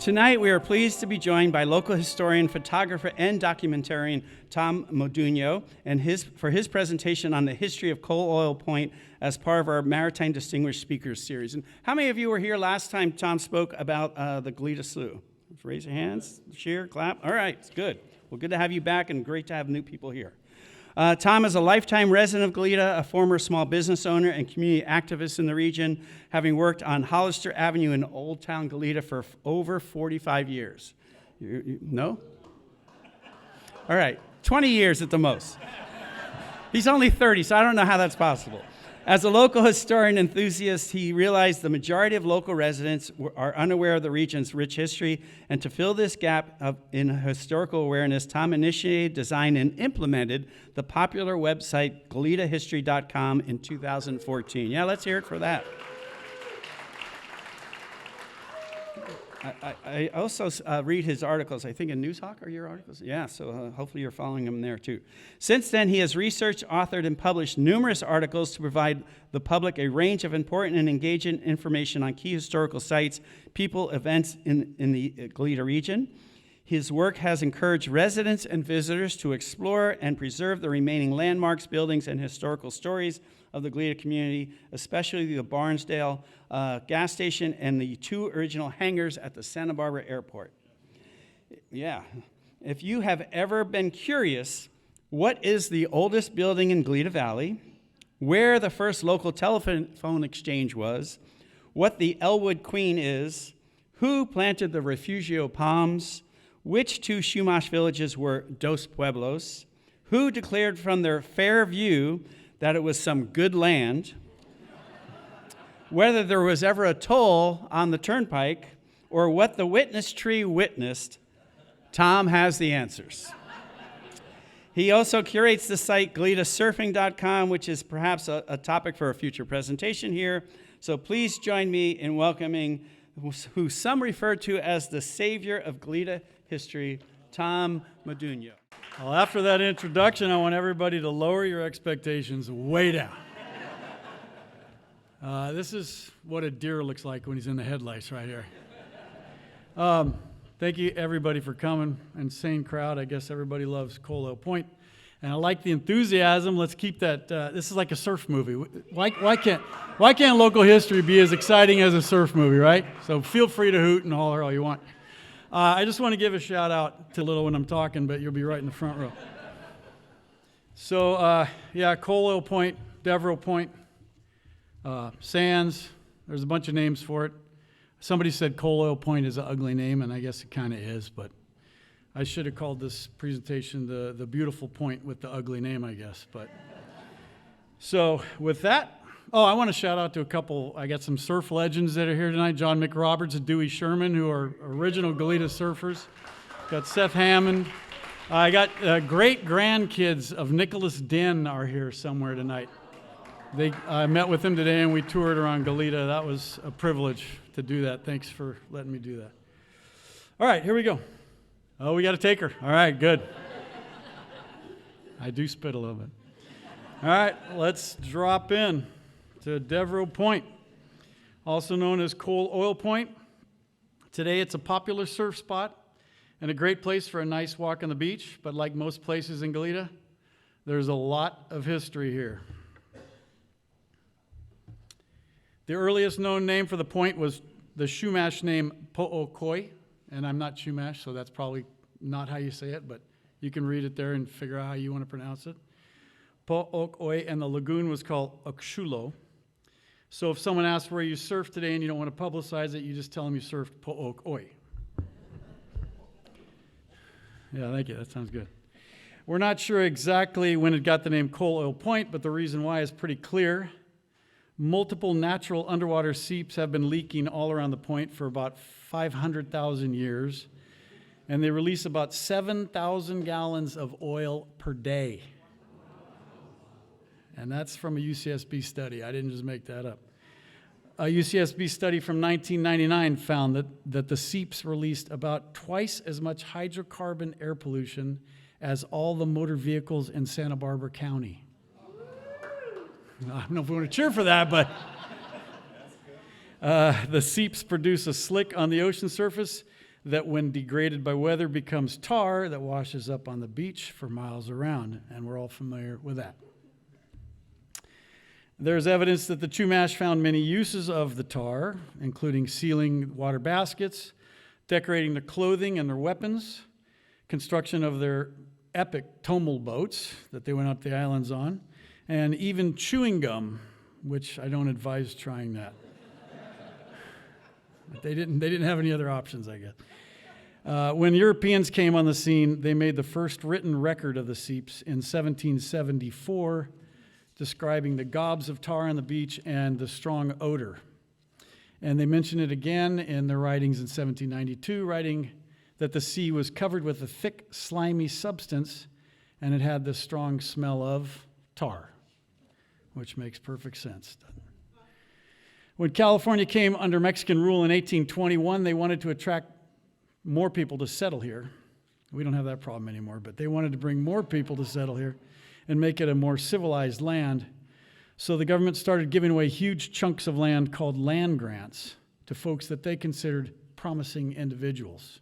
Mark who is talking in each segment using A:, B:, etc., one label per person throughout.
A: Tonight, we are pleased to be joined by local historian, photographer, and documentarian Tom Modugno for his presentation on the history of Coal Oil Point as part of our Maritime Distinguished Speakers series. And how many of you were here last time Tom spoke about the Goleta Slough? Raise your hands, cheer, clap. All right, good. Well, good to have you back and great to have new people here. Tom is a lifetime resident of Goleta, a former small business owner and community activist in the region, having worked on Hollister Avenue in Old Town Goleta for over 45 years. No? All right, 20 years at the most. He's only 30, so I don't know how that's possible. As a local historian enthusiast, he realized the majority of local residents are unaware of the region's rich history, and to fill this gap in historical awareness, Tom initiated, designed, and implemented the popular website goletahistory.com in 2014. Yeah, let's hear it for that. I also read his articles, I think in Newshawk are your articles? Yeah, so hopefully you're following him there too. Since then, he has researched, authored, and published numerous articles to provide the public a range of important and engaging information on key historical sites, people, events in the Goleta region. His work has encouraged residents and visitors to explore and preserve the remaining landmarks, buildings, and historical stories of the Goleta community, especially the Barnesdale gas station and the two original hangars at the Santa Barbara airport. Yeah. If you have ever been curious, what is the oldest building in Goleta Valley, where the first local telephone exchange was, what the Elwood Queen is, who planted the Refugio palms, which two Chumash villages were Dos Pueblos, who declared from their fair view that it was some good land, whether there was ever a toll on the turnpike, or what the witness tree witnessed, Tom has the answers. He also curates the site goletasurfing.com, which is perhaps a topic for a future presentation here. So please join me in welcoming who some refer to as the savior of Goleta history, Tom Modugno.
B: Well, after that introduction, I want everybody to lower your expectations way down. This is what a deer looks like when he's in the headlights right here. Thank you, everybody, for coming. Insane crowd. I guess everybody loves Coal Oil Point. And I like the enthusiasm. Let's keep that. This is like a surf movie. Why can't local history be as exciting as a surf movie, right? So feel free to hoot and holler all you want. I just want to give a shout out to Little when I'm talking, but you'll be right in the front row. So, yeah, Coal Oil Point, Devereux Point, Sands, there's a bunch of names for it. Somebody said Coal Oil Point is an ugly name, and I guess it kind of is, but I should have called this presentation the beautiful point with the ugly name, I guess. But so with that, I want to shout out to a couple. I got some surf legends that are here tonight. John McRoberts and Dewey Sherman, who are original Goleta surfers. Got Seth Hammond. I got great-grandkids of Nicholas Den are here somewhere tonight. I met with them today, and we toured around Goleta. That was a privilege to do that. Thanks for letting me do that. All right, here we go. Oh, we got a taker. All right, good. I do spit a little bit. All right, let's drop in to Devereux Point, also known as Coal Oil Point. Today, it's a popular surf spot and a great place for a nice walk on the beach, but like most places in Goleta, there's a lot of history here. The earliest known name for the point was the Chumash name Po'okoi, and I'm not Chumash, so that's probably not how you say it, but you can read it there and figure out how you want to pronounce it. Po'okoi, and the lagoon was called Okshulo. So if someone asks where you surfed today and you don't want to publicize it, you just tell them you surfed Po'okoi. Yeah, thank you. That sounds good. We're not sure exactly when it got the name Coal Oil Point, but the reason why is pretty clear. Multiple natural underwater seeps have been leaking all around the point for about 500,000 years, and they release about 7,000 gallons of oil per day. And that's from a UCSB study. I didn't just make that up. A UCSB study from 1999 found that the seeps released about twice as much hydrocarbon air pollution as all the motor vehicles in Santa Barbara County. I don't know if we want to cheer for that, but the seeps produce a slick on the ocean surface that when degraded by weather becomes tar that washes up on the beach for miles around, and we're all familiar with that. There's evidence that the Chumash found many uses of the tar, including sealing water baskets, decorating their clothing and their weapons, construction of their epic tomel boats that they went up the islands on, and even chewing gum, which I don't advise trying that. But they didn't have any other options, I guess. When Europeans came on the scene, they made the first written record of the seeps in 1774, describing the gobs of tar on the beach and the strong odor. And they mention it again in their writings in 1792, writing that the sea was covered with a thick, slimy substance, and it had the strong smell of tar, which makes perfect sense, doesn't it? When California came under Mexican rule in 1821, they wanted to attract more people to settle here. We don't have that problem anymore, but they wanted to bring more people to settle here and make it a more civilized land. So the government started giving away huge chunks of land called land grants to folks that they considered promising individuals.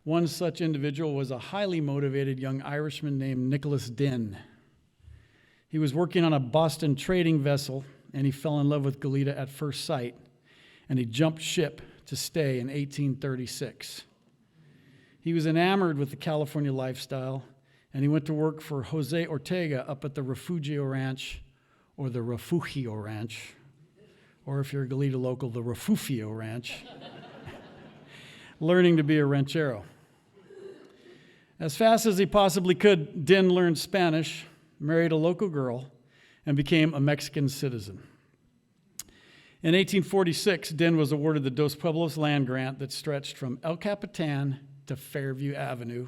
B: One such individual was a highly motivated young Irishman named Nicholas Dinn. He was working on a Boston trading vessel, and he fell in love with Goleta at first sight, and he jumped ship to stay in 1836. He was enamored with the California lifestyle, and he went to work for Jose Ortega up at the Refugio Ranch, or the Refugio Ranch, or if you're a Goleta local, the Refugio Ranch, learning to be a ranchero. As fast as he possibly could, Dinn learned Spanish, married a local girl, and became a Mexican citizen. In 1846, Dinn was awarded the Dos Pueblos land grant that stretched from El Capitan to Fairview Avenue,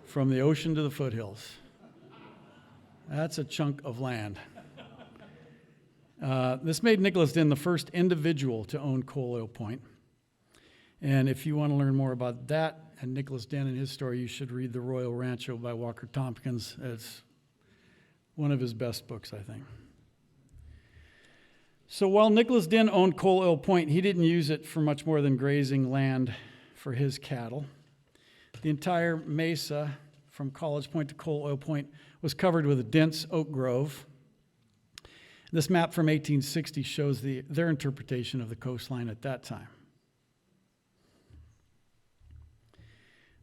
B: from the ocean to the foothills. That's a chunk of land. This made Nicholas Dinn the first individual to own Coal Oil Point. And if you want to learn more about that and Nicholas Dinn and his story, you should read The Royal Rancho by Walker Tompkins. It's one of his best books, I think. So while Nicholas Dinn owned Coal Oil Point, he didn't use it for much more than grazing land for his cattle. The entire mesa from College Point to Coal Oil Point was covered with a dense oak grove. This map from 1860 shows their interpretation of the coastline at that time.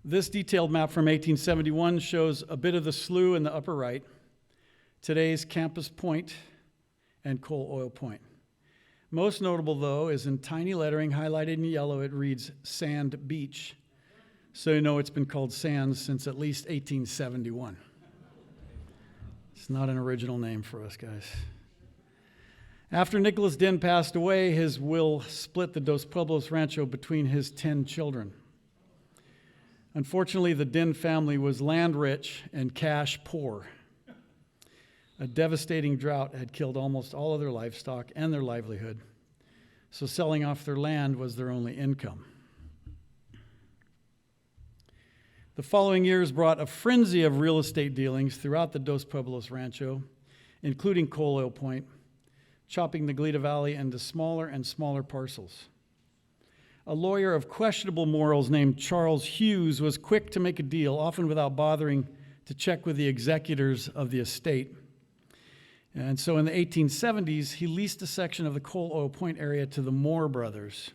B: This detailed map from 1871 shows a bit of the slough in the upper right, today's Campus Point and Coal Oil Point. Most notable, though, is in tiny lettering highlighted in yellow, it reads Sand Beach. So you know it's been called Sands since at least 1871. It's not an original name for us, guys. After Nicholas Dinn passed away, his will split the Dos Pueblos Rancho between his 10 children. Unfortunately, the Dinn family was land rich and cash poor. A devastating drought had killed almost all of their livestock and their livelihood, so selling off their land was their only income. The following years brought a frenzy of real estate dealings throughout the Dos Pueblos Rancho, including Coal Oil Point, chopping the Goleta Valley into smaller and smaller parcels. A lawyer of questionable morals named Charles Hughes was quick to make a deal, often without bothering to check with the executors of the estate. And so in the 1870s, he leased a section of the Coal Oil Point area to the Moore brothers.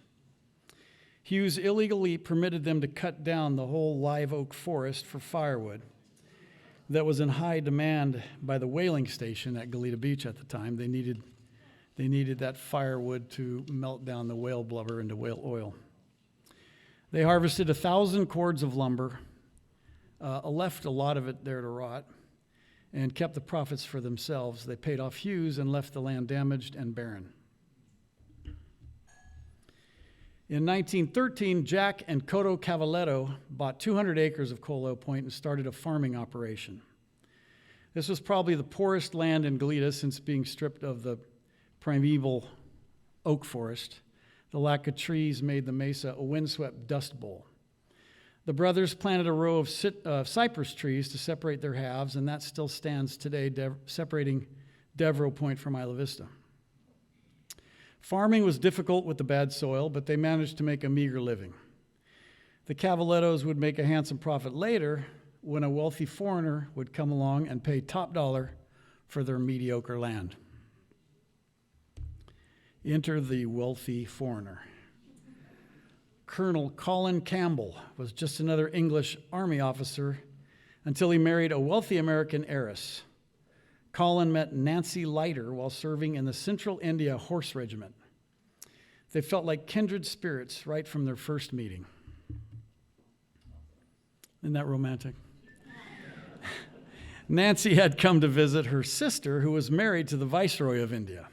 B: Hughes illegally permitted them to cut down the whole live oak forest for firewood that was in high demand by the whaling station at Goleta Beach at the time. They needed that firewood to melt down the whale blubber into whale oil. They harvested 1,000 cords of lumber, left a lot of it there to rot, and kept the profits for themselves. They paid off Hughes and left the land damaged and barren. In 1913, Jack and Cotto Cavaletto bought 200 acres of Coal Oil Point and started a farming operation. This was probably the poorest land in Goleta since being stripped of the primeval oak forest. The lack of trees made the mesa a windswept dust bowl. The brothers planted a row of cypress trees to separate their halves, and that still stands today, separating Devereux Point from Isla Vista. Farming was difficult with the bad soil, but they managed to make a meager living. The Cavalettos would make a handsome profit later when a wealthy foreigner would come along and pay top dollar for their mediocre land. Enter the wealthy foreigner. Colonel Colin Campbell was just another English army officer until he married a wealthy American heiress. Colin met Nancy Leiter while serving in the Central India Horse Regiment. They felt like kindred spirits right from their first meeting. Isn't that romantic? Nancy had come to visit her sister, who was married to the Viceroy of India.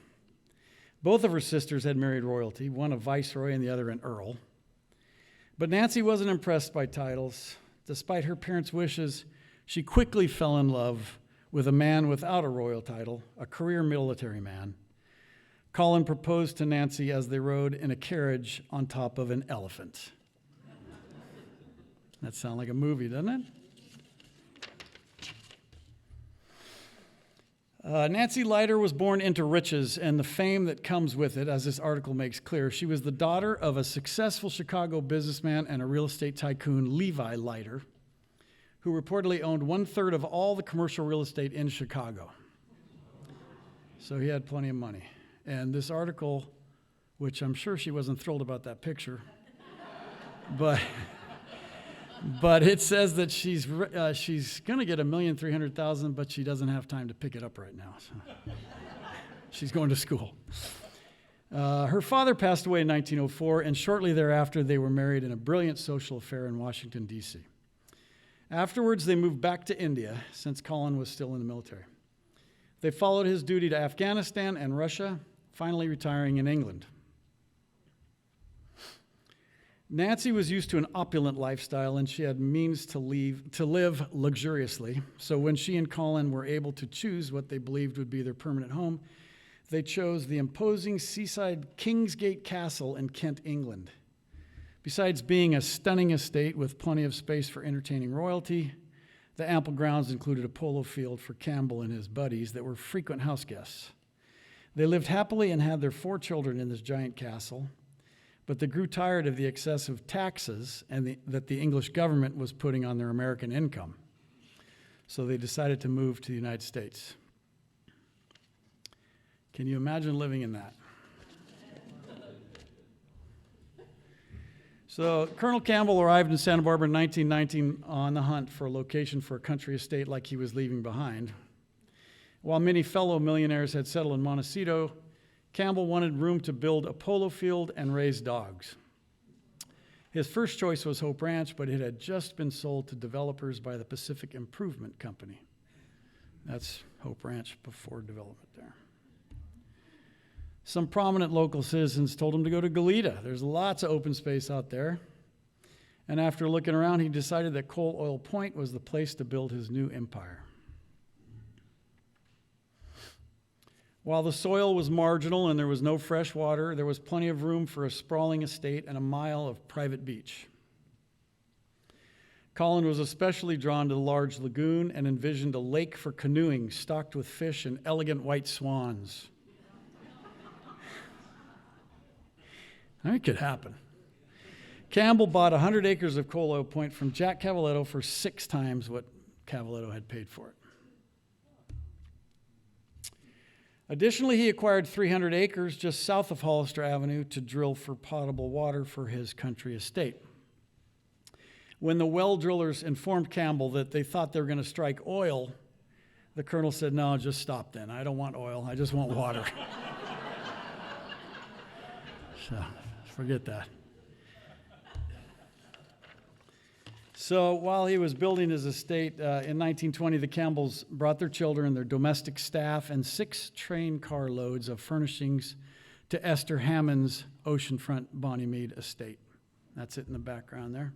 B: Both of her sisters had married royalty, one a viceroy and the other an earl. But Nancy wasn't impressed by titles. Despite her parents' wishes, she quickly fell in love with a man without a royal title, a career military man. Colin proposed to Nancy as they rode in a carriage on top of an elephant. That sounds like a movie, doesn't it? Nancy Leiter was born into riches and the fame that comes with it, as this article makes clear. She was the daughter of a successful Chicago businessman and a real estate tycoon, Levi Leiter, who reportedly owned 1/3 of all the commercial real estate in Chicago. So he had plenty of money. And this article, which I'm sure she wasn't thrilled about that picture, but it says that she's going to get $1,300,000, but she doesn't have time to pick it up right now. So she's going to school. Her father passed away in 1904, and shortly thereafter they were married in a brilliant social affair in Washington, D.C. Afterwards, they moved back to India, since Colin was still in the military. They followed his duty to Afghanistan and Russia, finally retiring in England. Nancy was used to an opulent lifestyle, and she had means to live luxuriously. So when she and Colin were able to choose what they believed would be their permanent home, they chose the imposing seaside Kingsgate Castle in Kent, England. Besides being a stunning estate with plenty of space for entertaining royalty, the ample grounds included a polo field for Campbell and his buddies that were frequent house guests. They lived happily and had their 4 children in this giant castle, but they grew tired of the excessive taxes that the English government was putting on their American income. So they decided to move to the United States. Can you imagine living in that? So Colonel Campbell arrived in Santa Barbara in 1919 on the hunt for a location for a country estate like he was leaving behind. While many fellow millionaires had settled in Montecito, Campbell wanted room to build a polo field and raise dogs. His first choice was Hope Ranch, but it had just been sold to developers by the Pacific Improvement Company. That's Hope Ranch before development there. Some prominent local citizens told him to go to Goleta. There's lots of open space out there. And after looking around, he decided that Coal Oil Point was the place to build his new empire. While the soil was marginal and there was no fresh water, there was plenty of room for a sprawling estate and a mile of private beach. Colin was especially drawn to the large lagoon and envisioned a lake for canoeing stocked with fish and elegant white swans. It could happen. Campbell bought 100 acres of Coal Oil Point from Jack Cavaletto for 6 times what Cavaletto had paid for it. Additionally, he acquired 300 acres just south of Hollister Avenue to drill for potable water for his country estate. When the well drillers informed Campbell that they thought they were going to strike oil, the colonel said, "No, just stop then. I don't want oil. I just want water." So, forget that. So while he was building his estate, in 1920, the Campbells brought their children, their domestic staff, and 6 train car loads of furnishings to Esther Hammond's oceanfront Bonnie Mead estate. That's it in the background there.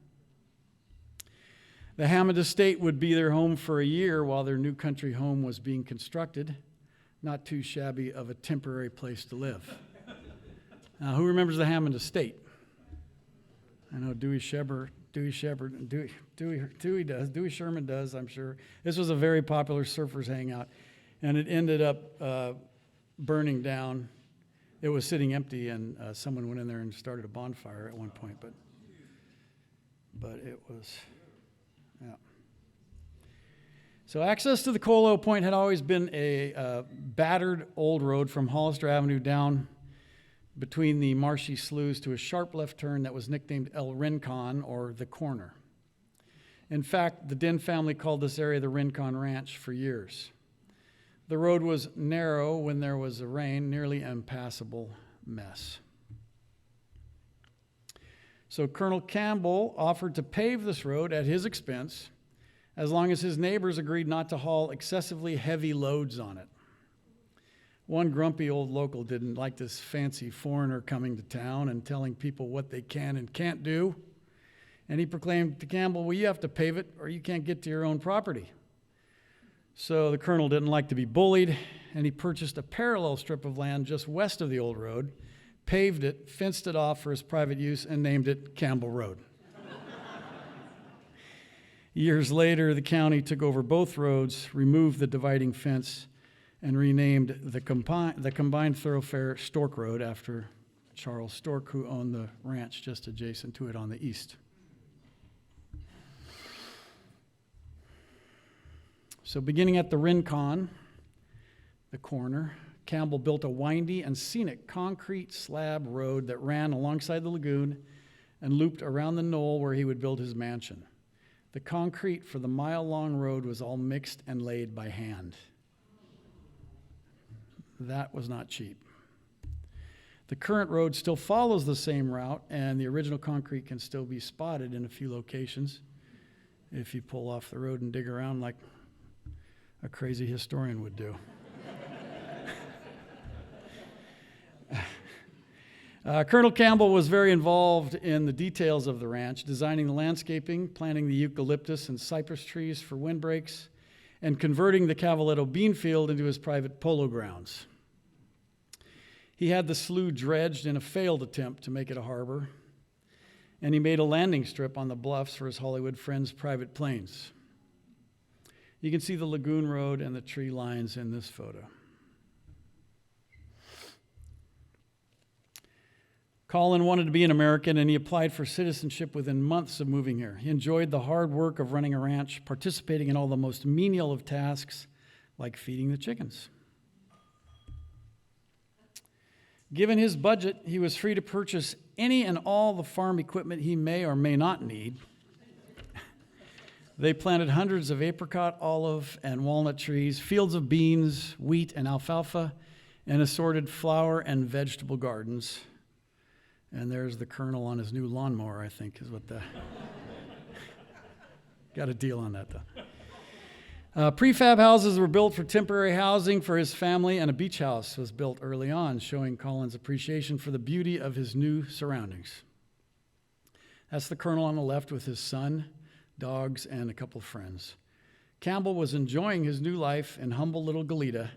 B: The Hammond estate would be their home for a year while their new country home was being constructed. Not too shabby of a temporary place to live. Now, who remembers the Hammond estate? I know Dewey Sherman does, I'm sure. This was a very popular surfers hangout, and it ended up burning down. it was sitting empty, and someone went in there and started a bonfire at one point, but it was, yeah. So access to the Coal Oil Point had always been a battered old road from Hollister Avenue down between the marshy sloughs to a sharp left turn that was nicknamed El Rincon, or the Corner. In fact, the Dinh family called this area the Rincon Ranch for years. The road was narrow when there was a rain, nearly impassable mess. So Colonel Campbell offered to pave this road at his expense as long as his neighbors agreed not to haul excessively heavy loads on it. One grumpy old local didn't like this fancy foreigner coming to town and telling people what they can and can't do. And he proclaimed to Campbell, well, you have to pave it or you can't get to your own property. So the colonel didn't like to be bullied, and he purchased a parallel strip of land just west of the old road, paved it, fenced it off for his private use, and named it Campbell Road. Years later, the county took over both roads, removed the dividing fence, and renamed the combined thoroughfare Stork Road after Charles Stork, who owned the ranch just adjacent to it on the east. So beginning at the Rincon, the corner, Campbell built a windy and scenic concrete slab road that ran alongside the lagoon and looped around the knoll where he would build his mansion. The concrete for the mile-long road was all mixed and laid by hand. That was not cheap. The current road still follows the same route, and the original concrete can still be spotted in a few locations if you pull off the road and dig around like a crazy historian would do. Colonel Campbell was very involved in the details of the ranch, designing the landscaping, planting the eucalyptus and cypress trees for windbreaks, and converting the Cavaletto bean field into his private polo grounds. He had the slough dredged in a failed attempt to make it a harbor, and he made a landing strip on the bluffs for his Hollywood friends' private planes. You can see the lagoon road and the tree lines in this photo. Colin wanted to be an American, and he applied for citizenship within months of moving here. He enjoyed the hard work of running a ranch, participating in all the most menial of tasks, like feeding the chickens. Given his budget, he was free to purchase any and all the farm equipment he may or may not need. They planted hundreds of apricot, olive, and walnut trees, fields of beans, wheat, and alfalfa, and assorted flower and vegetable gardens. And there's the colonel on his new lawnmower, I think, is what the... Got a deal on that, though. Prefab houses were built for temporary housing for his family, and a beach house was built early on, showing Colin's appreciation for the beauty of his new surroundings. That's the colonel on the left with his son, dogs, and a couple of friends. Campbell was enjoying his new life in humble little Goleta,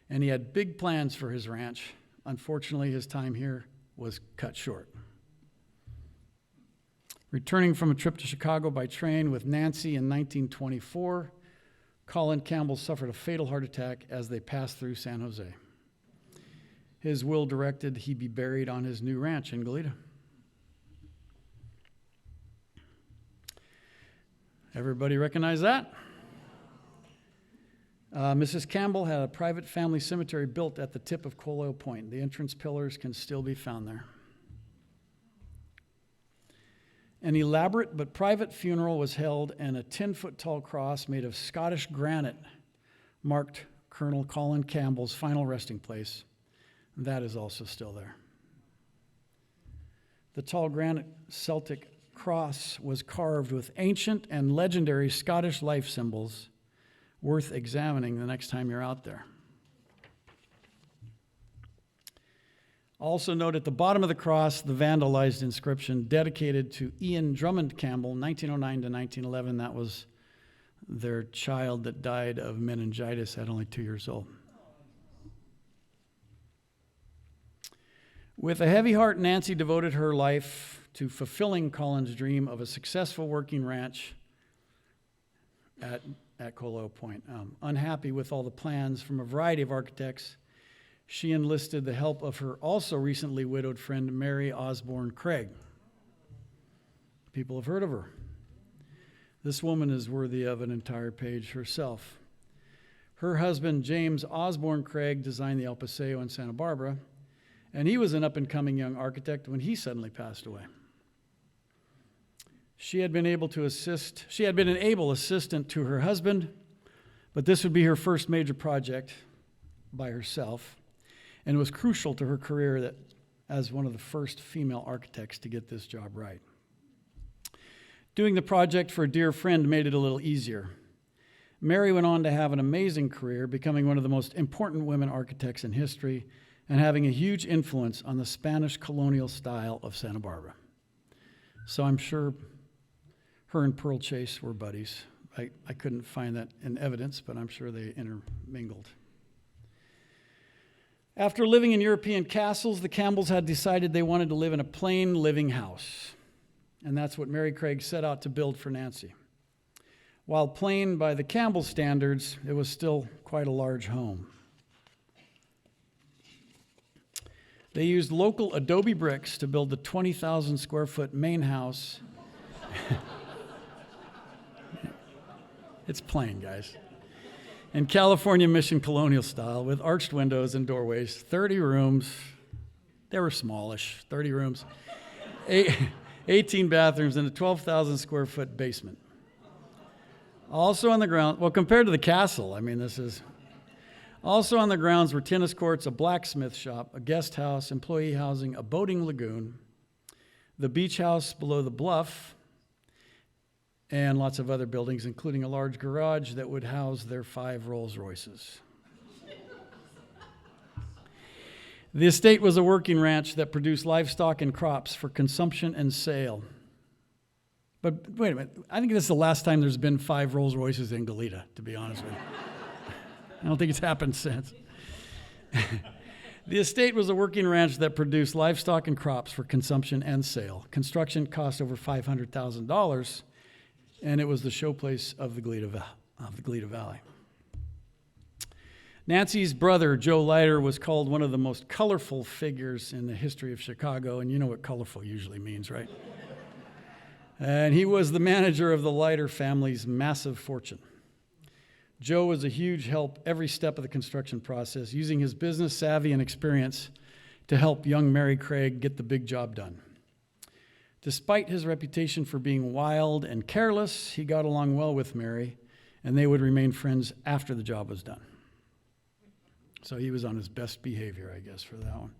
B: and he had big plans for his ranch. Unfortunately, his time here was cut short. Returning from a trip to Chicago by train with Nancy in 1924, Colin Campbell suffered a fatal heart attack as they passed through San Jose. His will directed he be buried on his new ranch in Goleta. Everybody recognize that? Mrs. Campbell had a private family cemetery built at the tip of Coal Oil Point. The entrance pillars can still be found there. An elaborate but private funeral was held, and a 10-foot tall cross made of Scottish granite marked Colonel Colin Campbell's final resting place. That is also still there. The tall granite Celtic cross was carved with ancient and legendary Scottish life symbols, worth examining the next time you're out there. Also note at the bottom of the cross the vandalized inscription dedicated to Ian Drummond Campbell, 1909 to 1911. That was their child that died of meningitis at only 2 years old. With a heavy heart, Nancy devoted her life to fulfilling Colin's dream of a successful working ranch at Coal Oil Point. Unhappy with all the plans from a variety of architects, she enlisted the help of her also recently widowed friend, Mary Osborne Craig. People have heard of her. This woman is worthy of an entire page herself. Her husband, James Osborne Craig, designed the El Paseo in Santa Barbara, and he was an up-and-coming young architect when he suddenly passed away. She had been an able assistant to her husband, but this would be her first major project by herself, and it was crucial to her career as one of the first female architects to get this job right. Doing the project for a dear friend made it a little easier. Mary went on to have an amazing career, becoming one of the most important women architects in history and having a huge influence on the Spanish colonial style of Santa Barbara. So I'm sure her and Pearl Chase were buddies. I couldn't find that in evidence, but I'm sure they intermingled. After living in European castles, the Campbells had decided they wanted to live in a plain living house. And that's what Mary Craig set out to build for Nancy. While plain by the Campbell standards, it was still quite a large home. They used local adobe bricks to build the 20,000 square foot main house. It's plain, guys. In California Mission colonial style with arched windows and doorways, 30 rooms. They were smallish, 30 rooms, 18 bathrooms, and a 12,000 square foot basement. Also on the ground, well, compared to the castle, also on the grounds were tennis courts, a blacksmith shop, a guest house, employee housing, a boating lagoon, the beach house below the bluff, and lots of other buildings, including a large garage that would house their 5 Rolls Royces. The estate was a working ranch that produced livestock and crops for consumption and sale. But wait a minute, I think this is the last time there's been 5 Rolls Royces in Goleta, to be honest with you. I don't think it's happened since. The estate was a working ranch that produced livestock and crops for consumption and sale. Construction cost over $500,000, and it was the showplace of the Goleta Valley. Nancy's brother, Joe Leiter, was called one of the most colorful figures in the history of Chicago, and you know what colorful usually means, right? And he was the manager of the Leiter family's massive fortune. Joe was a huge help every step of the construction process, using his business savvy and experience to help young Mary Craig get the big job done. Despite his reputation for being wild and careless, he got along well with Mary, and they would remain friends after the job was done. So he was on his best behavior, I guess, for that one.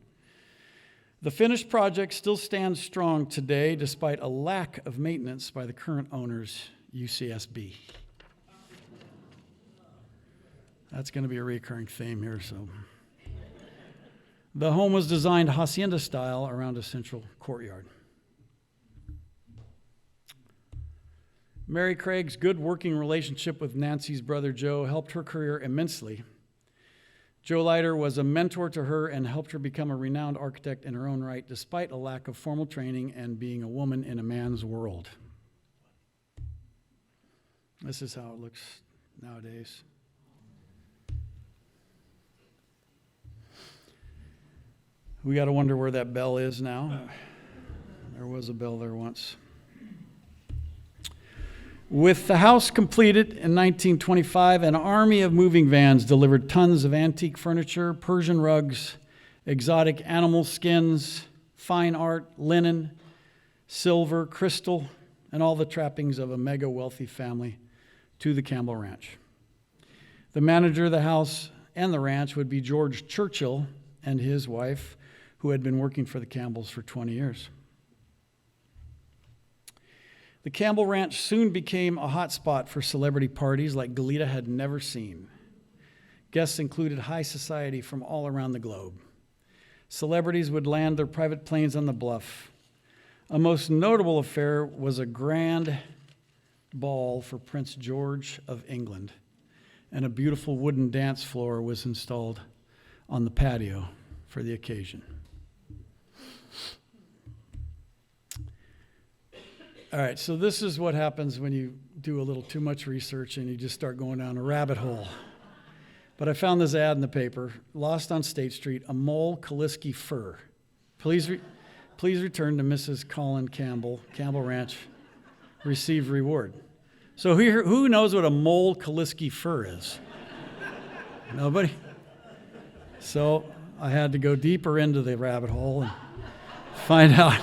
B: The finished project still stands strong today, despite a lack of maintenance by the current owners, UCSB. That's going to be a recurring theme here. So, the home was designed hacienda style around a central courtyard. Mary Craig's good working relationship with Nancy's brother Joe helped her career immensely. Joe Leiter was a mentor to her and helped her become a renowned architect in her own right, despite a lack of formal training and being a woman in a man's world. This is how it looks nowadays. We got to wonder where that bell is now. There was a bell there once. With the house completed in 1925, an army of moving vans delivered tons of antique furniture, Persian rugs, exotic animal skins, fine art, linen, silver, crystal, and all the trappings of a mega wealthy family to the Campbell Ranch. The manager of the house and the ranch would be George Churchill and his wife, who had been working for the Campbells for 20 years. The Campbell Ranch soon became a hot spot for celebrity parties like Goleta had never seen. Guests included high society from all around the globe. Celebrities would land their private planes on the bluff. A most notable affair was a grand ball for Prince George of England, and a beautiful wooden dance floor was installed on the patio for the occasion. All right, so this is what happens when you do a little too much research and you just start going down a rabbit hole. But I found this ad in the paper, lost on State Street, a mole Kaliski fur. Please return to Mrs. Colin Campbell, Campbell Ranch, receive reward. So who knows what a mole Kaliski fur is? Nobody? So I had to go deeper into the rabbit hole and find out.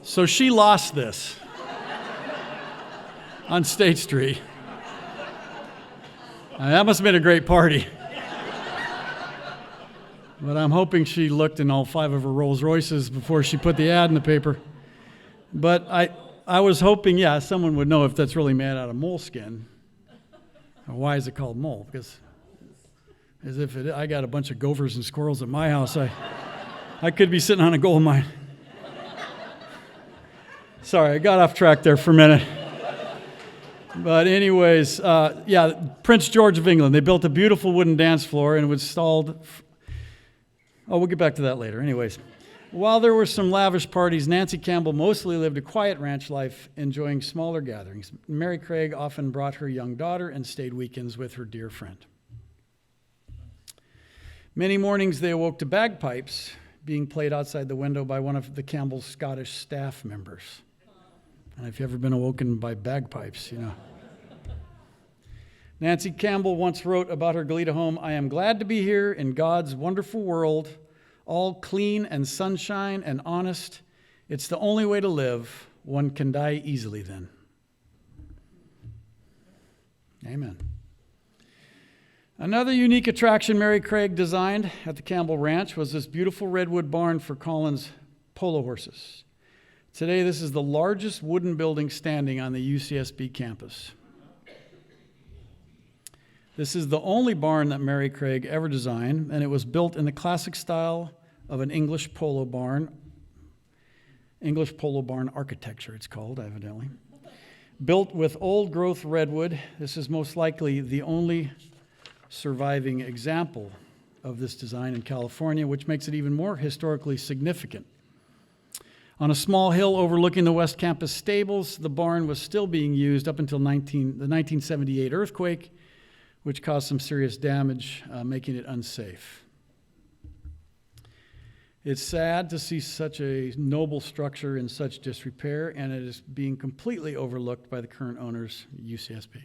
B: So she lost this on State Street. That must have been a great party. But I'm hoping she looked in all 5 of her Rolls Royces before she put the ad in the paper. But I was hoping, someone would know if that's really made out of moleskin. Or why is it called mole? Because as if I got a bunch of gophers and squirrels at my house, I could be sitting on a gold mine. Sorry, I got off track there for a minute. But anyways, Prince George of England, they built a beautiful wooden dance floor and it was installed. We'll get back to that later. Anyways, while there were some lavish parties, Nancy Campbell mostly lived a quiet ranch life, enjoying smaller gatherings. Mary Craig often brought her young daughter and stayed weekends with her dear friend. Many mornings they awoke to bagpipes being played outside the window by one of the Campbell's Scottish staff members. And if you've ever been awoken by bagpipes, you know. Nancy Campbell once wrote about her Goleta home, "I am glad to be here in God's wonderful world, all clean and sunshine and honest. It's the only way to live. One can die easily then." Amen. Another unique attraction Mary Craig designed at the Campbell Ranch was this beautiful redwood barn for Colin's polo horses. Today, this is the largest wooden building standing on the UCSB campus. This is the only barn that Mary Craig ever designed, and it was built in the classic style of an English polo barn architecture, it's called, evidently. Built with old-growth redwood, this is most likely the only surviving example of this design in California, which makes it even more historically significant. On a small hill overlooking the West Campus stables, the barn was still being used up until the 1978 earthquake, which caused some serious damage, making it unsafe. It's sad to see such a noble structure in such disrepair, and it is being completely overlooked by the current owners, UCSB.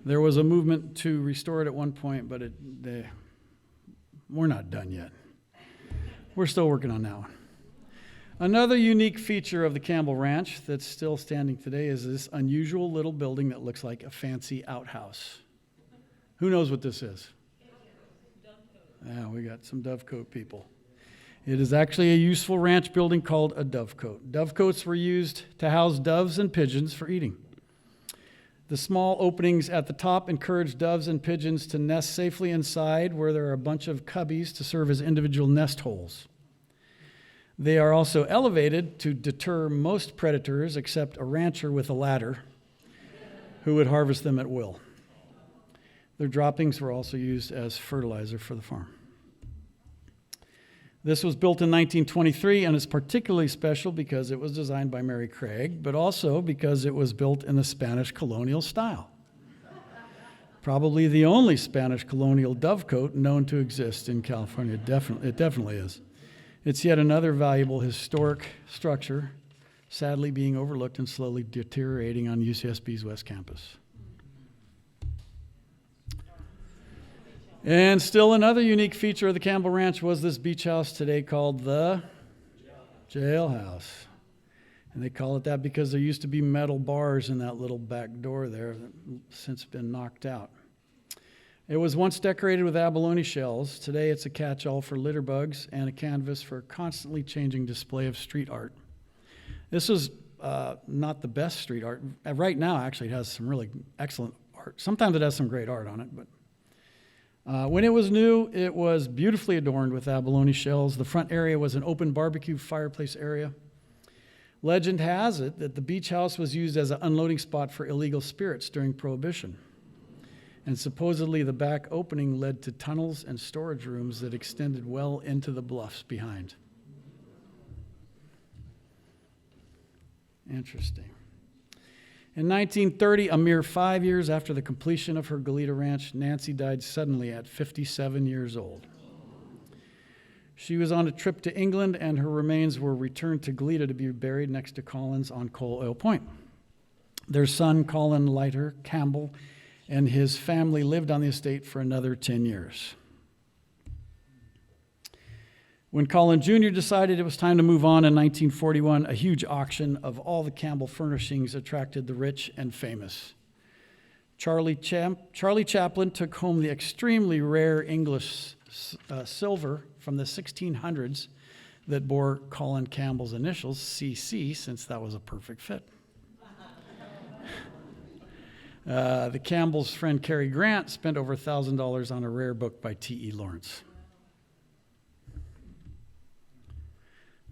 B: There was a movement to restore it at one point, but we're not done yet. We're still working on that one. Another unique feature of the Campbell Ranch that's still standing today is this unusual little building that looks like a fancy outhouse. Who knows what this is? Yeah, we got some dovecote people. It is actually a useful ranch building called a dovecote. Dovecotes were used to house doves and pigeons for eating. The small openings at the top encourage doves and pigeons to nest safely inside, where there are a bunch of cubbies to serve as individual nest holes. They are also elevated to deter most predators except a rancher with a ladder who would harvest them at will. Their droppings were also used as fertilizer for the farm. This was built in 1923 and is particularly special because it was designed by Mary Craig, but also because it was built in the Spanish colonial style. Probably the only Spanish colonial dovecote known to exist in California. It definitely is. It's yet another valuable historic structure, sadly being overlooked and slowly deteriorating on UCSB's West Campus. And still another unique feature of the Campbell Ranch was this beach house today called the Jailhouse. And they call it that because there used to be metal bars in that little back door there that have since been knocked out. It was once decorated with abalone shells. Today it's a catch-all for litter bugs and a canvas for a constantly changing display of street art. This was not the best street art. Right now, actually, it has some really excellent art. Sometimes it has some great art on it, but when it was new, it was beautifully adorned with abalone shells. The front area was an open barbecue fireplace area. Legend has it that the beach house was used as an unloading spot for illegal spirits during Prohibition. And supposedly the back opening led to tunnels and storage rooms that extended well into the bluffs behind. Interesting. In 1930, a mere 5 years after the completion of her Goleta Ranch, Nancy died suddenly at 57 years old. She was on a trip to England, and her remains were returned to Goleta to be buried next to Collins on Coal Oil Point. Their son, Colin Leiter Campbell, and his family lived on the estate for another 10 years. When Colin Jr. decided it was time to move on in 1941, a huge auction of all the Campbell furnishings attracted the rich and famous. Charlie Chaplin took home the extremely rare English silver from the 1600s that bore Colin Campbell's initials, CC, since that was a perfect fit. The Campbell's friend Cary Grant spent over $1,000 on a rare book by T.E. Lawrence.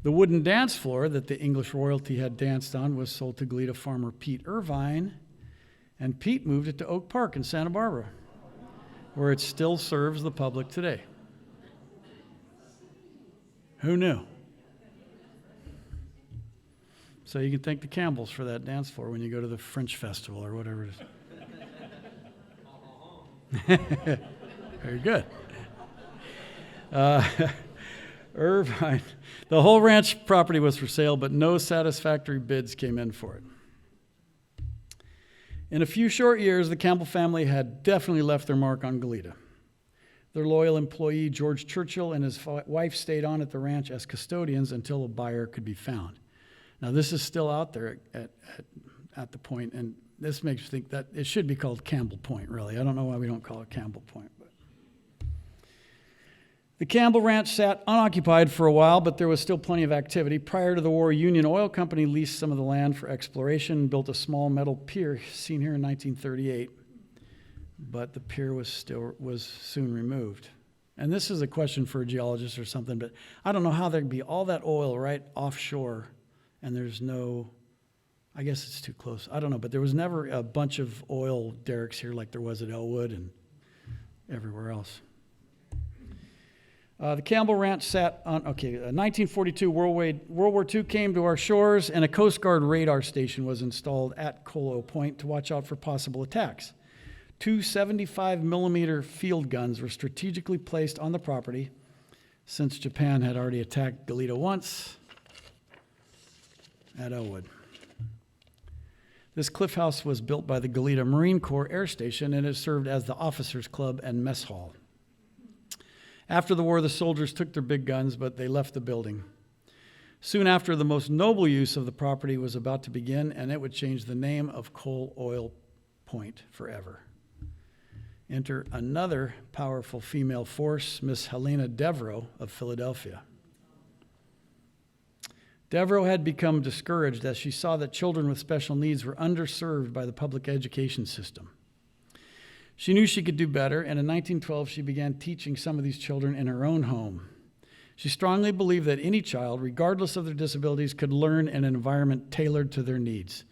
B: The wooden dance floor that the English royalty had danced on was sold to Goleta farmer Pete Irvine, and Pete moved it to Oak Park in Santa Barbara, where it still serves the public today. Who knew? So you can thank the Campbells for that dance floor when you go to the French festival or whatever it is. Very good. Irvine. The whole ranch property was for sale, but no satisfactory bids came in for it. In a few short years, the Campbell family had definitely left their mark on Goleta. Their loyal employee, George Churchill, and his wife stayed on at the ranch as custodians until a buyer could be found. Now, this is still out there at the point, and this makes me think that it should be called Campbell Point, really. I don't know why we don't call it Campbell Point. The Campbell Ranch sat unoccupied for a while, but there was still plenty of activity. Prior to the war, Union Oil Company leased some of the land for exploration and built a small metal pier seen here in 1938. But the pier was soon removed. And this is a question for a geologist or something, but I don't know how there'd be all that oil right offshore, and there's no, I guess it's too close. I don't know, but there was never a bunch of oil derricks here like there was at Elwood and everywhere else. The Campbell Ranch sat on, 1942, World War II came to our shores, and a Coast Guard radar station was installed at Coal Oil Point to watch out for possible attacks. 2 75-millimeter field guns were strategically placed on the property since Japan had already attacked Goleta once at Elwood. This cliff house was built by the Goleta Marine Corps Air Station and has served as the officers' club and mess hall. After the war, the soldiers took their big guns, but they left the building. Soon after, the most noble use of the property was about to begin, and it would change the name of Coal Oil Point forever. Enter another powerful female force, Miss Helena Devereux of Philadelphia. Devereux had become discouraged as she saw that children with special needs were underserved by the public education system. She knew she could do better, and in 1912 she began teaching some of these children in her own home. She strongly believed that any child, regardless of their disabilities, could learn in an environment tailored to their needs.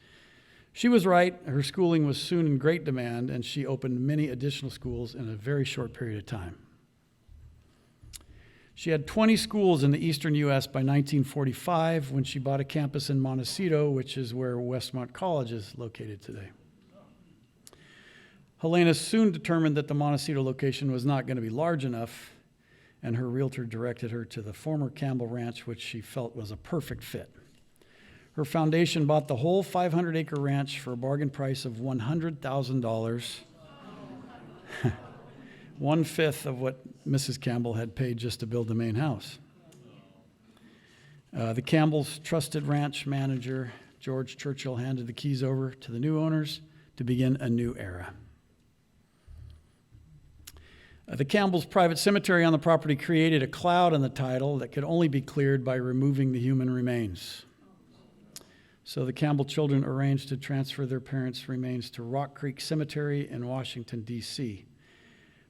B: She was right. Her schooling was soon in great demand, and she opened many additional schools in a very short period of time. She had 20 schools in the eastern U.S. by 1945 when she bought a campus in Montecito, which is where Westmont College is located today. Helena soon determined that the Montecito location was not going to be large enough, and her realtor directed her to the former Campbell Ranch, which she felt was a perfect fit. Her foundation bought the whole 500-acre ranch for a bargain price of $100,000, 1/5 of what Mrs. Campbell had paid just to build the main house. The Campbell's trusted ranch manager, George Churchill, handed the keys over to the new owners to begin a new era. The Campbell's private cemetery on the property created a cloud on the title that could only be cleared by removing the human remains. So the Campbell children arranged to transfer their parents' remains to Rock Creek Cemetery in Washington, D.C.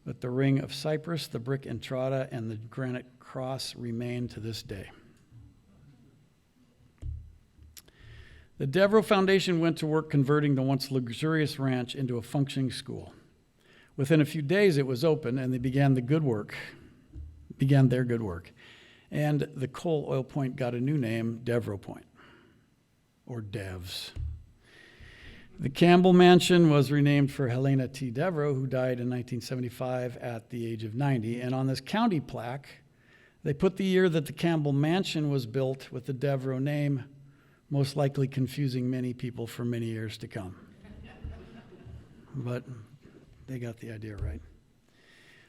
B: But the ring of cypress, the brick entrada, and the granite cross remain to this day. The Devereux Foundation went to work converting the once luxurious ranch into a functioning school. Within a few days, it was open, and they began their good work. And the Coal Oil Point got a new name, Devereux Point, or Devs. The Campbell Mansion was renamed for Helena T. Devereux, who died in 1975 at the age of 90. And on this county plaque, they put the year that the Campbell Mansion was built with the Devereux name, most likely confusing many people for many years to come. But they got the idea right.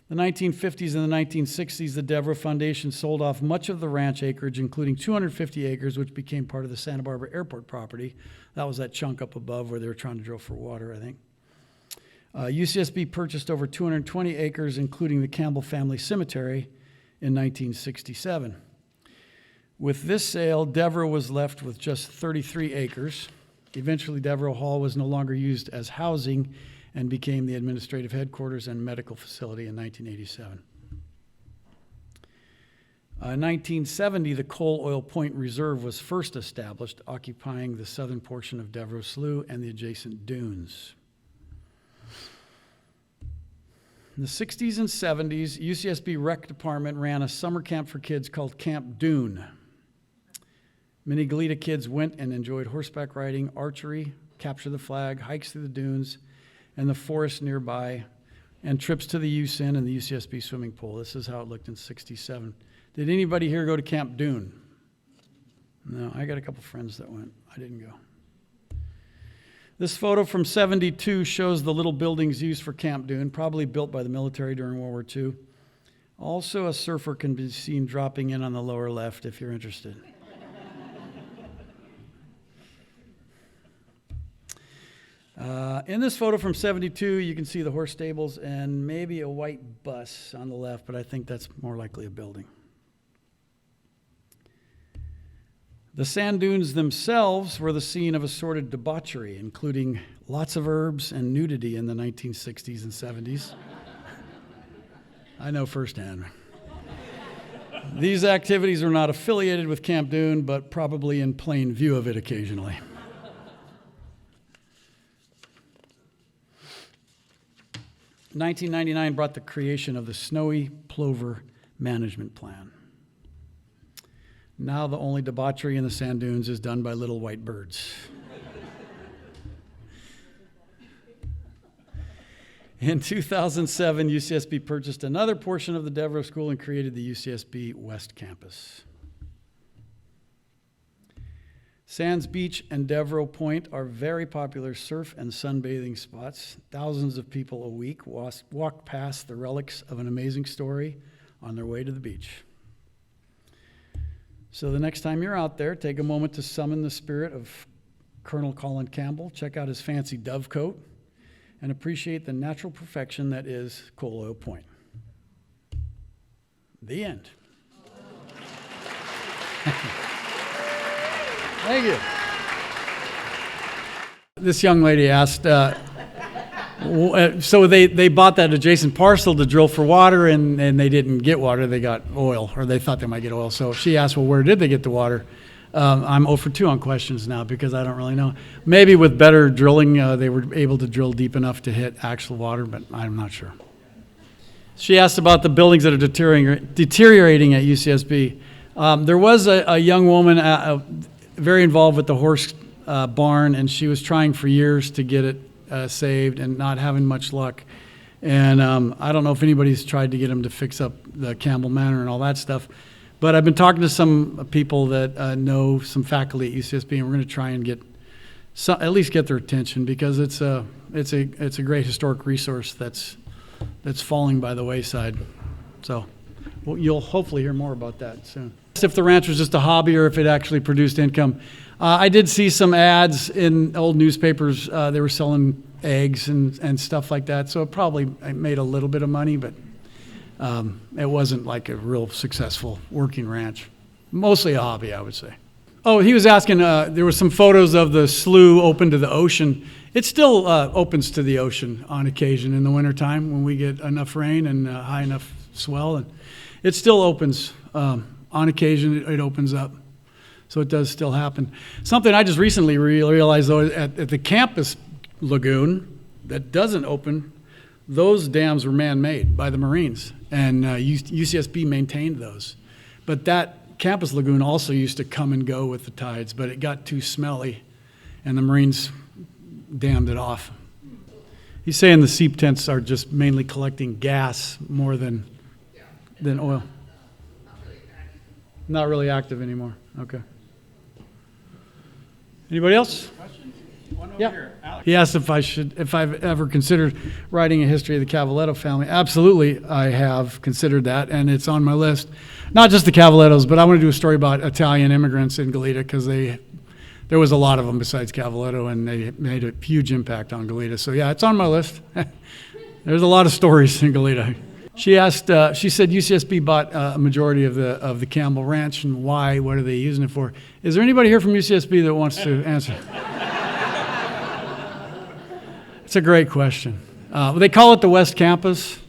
B: The 1950s and the 1960s, the Devereux Foundation sold off much of the ranch acreage, including 250 acres, which became part of the Santa Barbara Airport property. That was that chunk up above where they were trying to drill for water, I think. UCSB purchased over 220 acres, including the Campbell Family Cemetery, in 1967. With this sale, Devereux was left with just 33 acres. Eventually, Devereux Hall was no longer used as housing and became the administrative headquarters and medical facility in 1987. In 1970, the Coal Oil Point Reserve was first established, occupying the southern portion of Devereux Slough and the adjacent dunes. In the 60s and 70s, UCSB Rec Department ran a summer camp for kids called Camp Dune. Many Goleta kids went and enjoyed horseback riding, archery, capture the flag, hikes through the dunes, and the forest nearby, and trips to the USIN and the UCSB swimming pool. This is how it looked in 67. Did anybody here go to Camp Dune? No, I got a couple friends that went. I didn't go. This photo from 72 shows the little buildings used for Camp Dune, probably built by the military during World War II. Also, a surfer can be seen dropping in on the lower left if you're interested. In this photo from 72, you can see the horse stables and maybe a white bus on the left, but I think that's more likely a building. The sand dunes themselves were the scene of assorted debauchery, including lots of herbs and nudity in the 1960s and 70s. I know firsthand. These activities were not affiliated with Camp Dune, but probably in plain view of it occasionally. 1999 brought the creation of the Snowy Plover Management Plan. Now the only debauchery in the sand dunes is done by little white birds. In 2007, UCSB purchased another portion of the Devereux School and created the UCSB West Campus. Sands Beach and Devereux Point are very popular surf and sunbathing spots. Thousands of people a week walk past the relics of an amazing story on their way to the beach. So the next time you're out there, take a moment to summon the spirit of Colonel Colin Campbell, check out his fancy dove coat, and appreciate the natural perfection that is Coal Oil Point. The end. Thank you. This young lady asked, so they bought that adjacent parcel to drill for water, and they didn't get water, they got oil, or they thought they might get oil. So she asked, well, where did they get the water? I'm 0 for 2 on questions now because I don't really know. Maybe with better drilling, they were able to drill deep enough to hit actual water, but I'm not sure. She asked about the buildings that are deteriorating at UCSB. There was a young woman very involved with the horse barn, and she was trying for years to get it saved and not having much luck. And I don't know if anybody's tried to get them to fix up the Campbell Manor and all that stuff. But I've been talking to some people that know some faculty at UCSB, and we're going to try and at least get their attention because it's a great historic resource that's falling by the wayside. So you'll hopefully hear more about that soon. If the ranch was just a hobby or if it actually produced income. I did see some ads in old newspapers. They were selling eggs and stuff like that, so it probably made a little bit of money, but it wasn't like a real successful working ranch. Mostly a hobby, I would say. Oh, he was asking, there were some photos of the slough open to the ocean. It still opens to the ocean on occasion in the wintertime when we get enough rain and high enough swell. And it still opens. On occasion, it opens up. So it does still happen. Something I just recently realized, though, at the campus lagoon that doesn't open, those dams were man-made by the Marines, and UCSB maintained those. But that campus lagoon also used to come and go with the tides, but it got too smelly, and the Marines dammed it off. He's saying the seep tents are just mainly collecting gas more than oil. Not really active anymore. Okay. Anybody else?
A: One over
B: Yeah.
A: here. Alex.
B: He asked if I've ever considered writing a history of the Cavaletto family. Absolutely, I have considered that, and it's on my list. Not just the Cavalettos, but I want to do a story about Italian immigrants in Goleta because there was a lot of them besides Cavaletto, and they made a huge impact on Goleta. So yeah, it's on my list. There's a lot of stories in Goleta. She asked. She said UCSB bought a majority of the Campbell Ranch, and why? What are they using it for? Is there anybody here from UCSB that wants to answer? It's a great question. They call it the West Campus.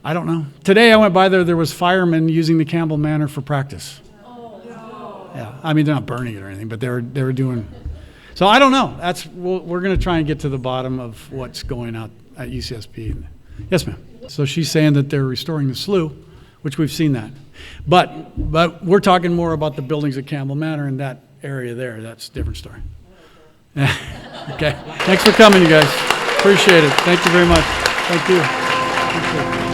B: I don't know. Today I went by there. There was firemen using the Campbell Manor for practice. Yeah, I mean they're not burning it or anything, but they were doing. So I don't know. We're going to try and get to the bottom of what's going on at UCSB. Yes, ma'am. So she's saying that they're restoring the slough, which we've seen that, but we're talking more about the buildings at Campbell Manor and that area there. That's a different story. Okay. Thanks for coming, you guys. Appreciate it. Thank you very much. Thank you. Appreciate it.